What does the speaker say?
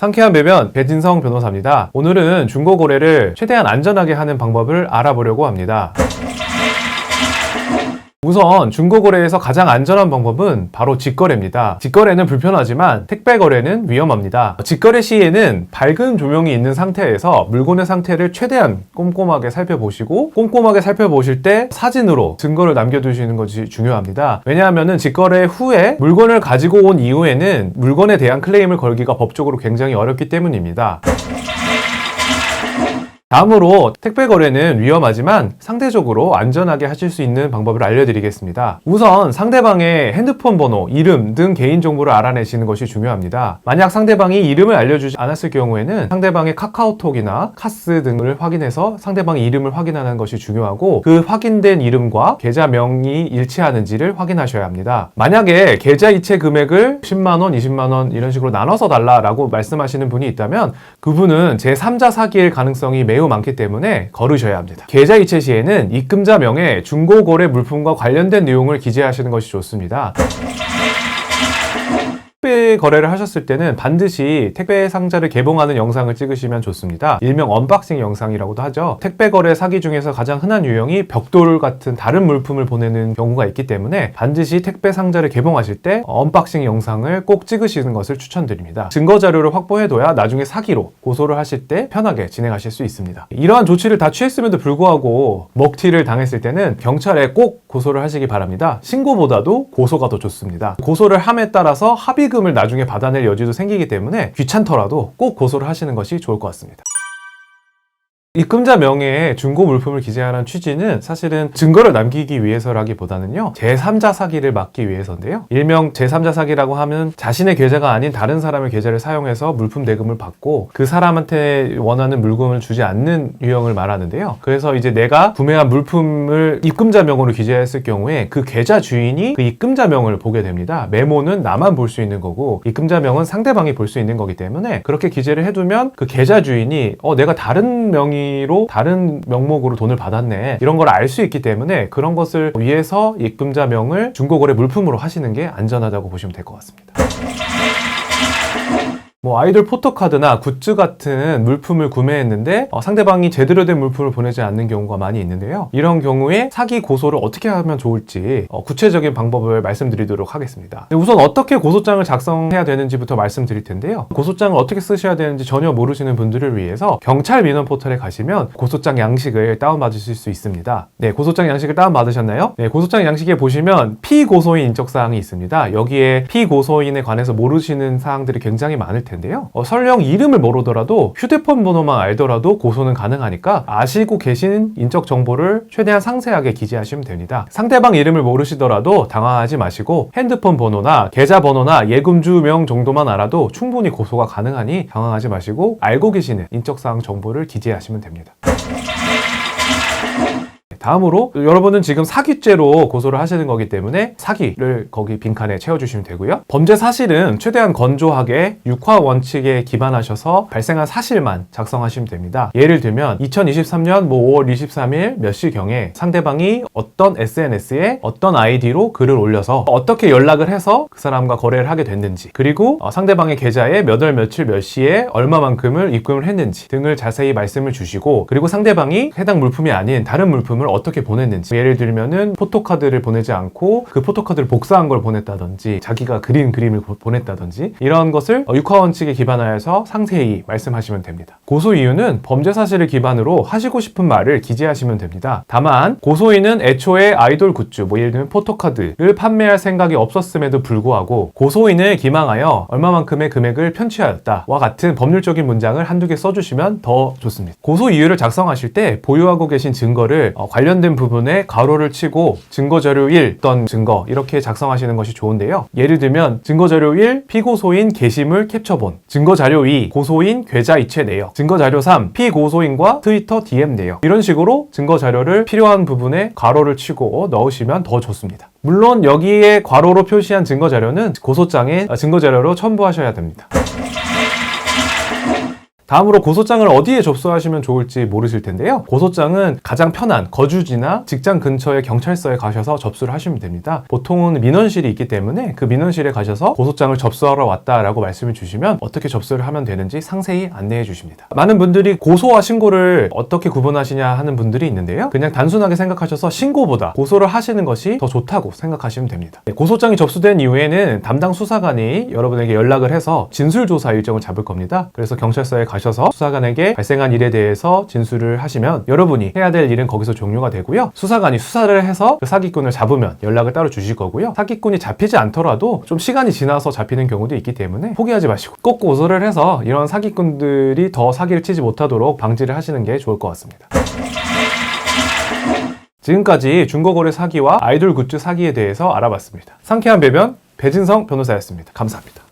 상쾌한 배변 배진성 변호사입니다. 오늘은 중고거래를 최대한 안전하게 하는 방법을 알아보려고 합니다. 우선 중고거래에서 가장 안전한 방법은 바로 직거래입니다. 직거래는 불편하지만 택배거래는 위험합니다. 직거래 시에는 밝은 조명이 있는 상태에서 물건의 상태를 최대한 꼼꼼하게 살펴보시고, 꼼꼼하게 살펴보실 때 사진으로 증거를 남겨두시는 것이 중요합니다. 왜냐하면 직거래 후에 물건을 가지고 온 이후에는 물건에 대한 클레임을 걸기가 법적으로 굉장히 어렵기 때문입니다. 다음으로 택배 거래는 위험하지만 상대적으로 안전하게 하실 수 있는 방법을 알려드리겠습니다. 우선 상대방의 핸드폰 번호, 이름 등 개인정보를 알아내시는 것이 중요합니다. 만약 상대방이 이름을 알려주지 않았을 경우에는 상대방의 카카오톡이나 카스 등을 확인해서 상대방의 이름을 확인하는 것이 중요하고, 그 확인된 이름과 계좌명이 일치하는지를 확인하셔야 합니다. 만약에 계좌 이체 금액을 10만원, 20만원 이런 식으로 나눠서 달라라고 말씀하시는 분이 있다면 그분은 제3자 사기일 가능성이 매우 많기 때문에 거르셔야 합니다. 계좌 이체 시에는 입금자 명에 중고거래 물품과 관련된 내용을 기재하시는 것이 좋습니다. 택배 거래를 하셨을 때는 반드시 택배 상자를 개봉하는 영상을 찍으시면 좋습니다. 일명 언박싱 영상이라고도 하죠. 택배 거래 사기 중에서 가장 흔한 유형이 벽돌 같은 다른 물품을 보내는 경우가 있기 때문에 반드시 택배 상자를 개봉하실 때 언박싱 영상을 꼭 찍으시는 것을 추천드립니다. 증거 자료를 확보해둬야 나중에 사기로 고소를 하실 때 편하게 진행하실 수 있습니다. 이러한 조치를 다 취했음에도 불구하고 먹튀를 당했을 때는 경찰에 꼭 고소를 하시기 바랍니다. 신고보다도 고소가 더 좋습니다. 고소를 함에 따라서 합의금을 나중에 받아낼 여지도 생기기 때문에 귀찮더라도 꼭 고소를 하시는 것이 좋을 것 같습니다. 입금자 명의의 중고 물품을 기재하는 취지는 사실은 증거를 남기기 위해서라기보다는요, 제3자 사기를 막기 위해서인데요. 일명 제3자 사기라고 하면 자신의 계좌가 아닌 다른 사람의 계좌를 사용해서 물품 대금을 받고 그 사람한테 원하는 물건을 주지 않는 유형을 말하는데요. 그래서 이제 내가 구매한 물품을 입금자 명으로 기재했을 경우에 그 계좌 주인이 그 입금자 명을 보게 됩니다. 메모는 나만 볼 수 있는 거고 입금자 명은 상대방이 볼 수 있는 거기 때문에 그렇게 기재를 해두면 그 계좌 주인이 내가 다른 명의 로 다른 명목으로 돈을 받았네, 이런 걸 알 수 있기 때문에 그런 것을 위해서 입금자 명을 중고거래 물품으로 하시는 게 안전하다고 보시면 될 것 같습니다. 아이돌 포토카드나 굿즈 같은 물품을 구매했는데 상대방이 제대로 된 물품을 보내지 않는 경우가 많이 있는데요. 이런 경우에 사기 고소를 어떻게 하면 좋을지 구체적인 방법을 말씀드리도록 하겠습니다. 우선 어떻게 고소장을 작성해야 되는지부터 말씀드릴 텐데요. 고소장을 어떻게 쓰셔야 되는지 전혀 모르시는 분들을 위해서 경찰 민원 포털에 가시면 고소장 양식을 다운받으실 수 있습니다. 네, 고소장 양식을 다운받으셨나요? 네, 고소장 양식에 보시면 피고소인 인적사항이 있습니다. 여기에 피고소인에 관해서 모르시는 사항들이 굉장히 많을 텐데요. 설령 이름을 모르더라도 휴대폰 번호만 알더라도 고소는 가능하니까 아시고 계신 인적 정보를 최대한 상세하게 기재하시면 됩니다. 상대방 이름을 모르시더라도 당황하지 마시고 핸드폰 번호나 계좌 번호나 예금주명 정도만 알아도 충분히 고소가 가능하니 당황하지 마시고 알고 계시는 인적사항 정보를 기재하시면 됩니다. 다음으로 여러분은 지금 사기죄로 고소를 하시는 거기 때문에 사기를 거기 빈칸에 채워주시면 되고요. 범죄 사실은 최대한 건조하게 육하 원칙에 기반하셔서 발생한 사실만 작성하시면 됩니다. 예를 들면 2023년 5월 23일 몇 시경에 상대방이 어떤 SNS에 어떤 아이디로 글을 올려서 어떻게 연락을 해서 그 사람과 거래를 하게 됐는지, 그리고 상대방의 계좌에 몇 월 며칠 몇 시에 얼마만큼을 입금을 했는지 등을 자세히 말씀을 주시고, 그리고 상대방이 해당 물품이 아닌 다른 물품을 어떻게 보냈는지, 예를 들면은 포토카드를 보내지 않고 그 포토카드를 복사한 걸 보냈다든지 자기가 그린 그림을 보냈다든지 이런 것을 육하원칙에 기반하여서 상세히 말씀하시면 됩니다. 고소 이유는 범죄 사실을 기반으로 하시고 싶은 말을 기재하시면 됩니다. 다만 고소인은 애초에 아이돌 굿즈, 예를 들면 포토카드를 판매할 생각이 없었음에도 불구하고 고소인을 기망하여 얼마만큼의 금액을 편취하였다와 같은 법률적인 문장을 한두 개 써주시면 더 좋습니다. 고소 이유를 작성하실 때 보유하고 계신 증거를 관련된 부분에 괄호를 치고 증거자료 1 어떤 증거 이렇게 작성하시는 것이 좋은데요. 예를 들면 증거자료 1 피고소인 게시물 캡처본, 증거자료 2 고소인 계좌 이체 내역, 증거자료 3 피고소인과 트위터 DM 내역, 이런 식으로 증거자료를 필요한 부분에 괄호를 치고 넣으시면 더 좋습니다. 물론 여기에 괄호로 표시한 증거자료는 고소장에 증거자료로 첨부하셔야 됩니다. 다음으로 고소장을 어디에 접수하시면 좋을지 모르실 텐데요. 고소장은 가장 편한 거주지나 직장 근처의 경찰서에 가셔서 접수를 하시면 됩니다. 보통은 민원실이 있기 때문에 그 민원실에 가셔서 고소장을 접수하러 왔다라고 말씀을 주시면 어떻게 접수를 하면 되는지 상세히 안내해 주십니다. 많은 분들이 고소와 신고를 어떻게 구분하시냐 하는 분들이 있는데요. 그냥 단순하게 생각하셔서 신고보다 고소를 하시는 것이 더 좋다고 생각하시면 됩니다. 고소장이 접수된 이후에는 담당 수사관이 여러분에게 연락을 해서 진술조사 일정을 잡을 겁니다. 그래서 경찰서에 가셔서 수사관에게 발생한 일에 대해서 진술을 하시면 여러분이 해야 될 일은 거기서 종료가 되고요. 수사관이 수사를 해서 그 사기꾼을 잡으면 연락을 따로 주실 거고요. 사기꾼이 잡히지 않더라도 좀 시간이 지나서 잡히는 경우도 있기 때문에 포기하지 마시고 꼭 고소를 해서 이런 사기꾼들이 더 사기를 치지 못하도록 방지를 하시는 게 좋을 것 같습니다. 지금까지 중고거래 사기와 아이돌 굿즈 사기에 대해서 알아봤습니다. 상쾌한 배변 배진성 변호사였습니다. 감사합니다.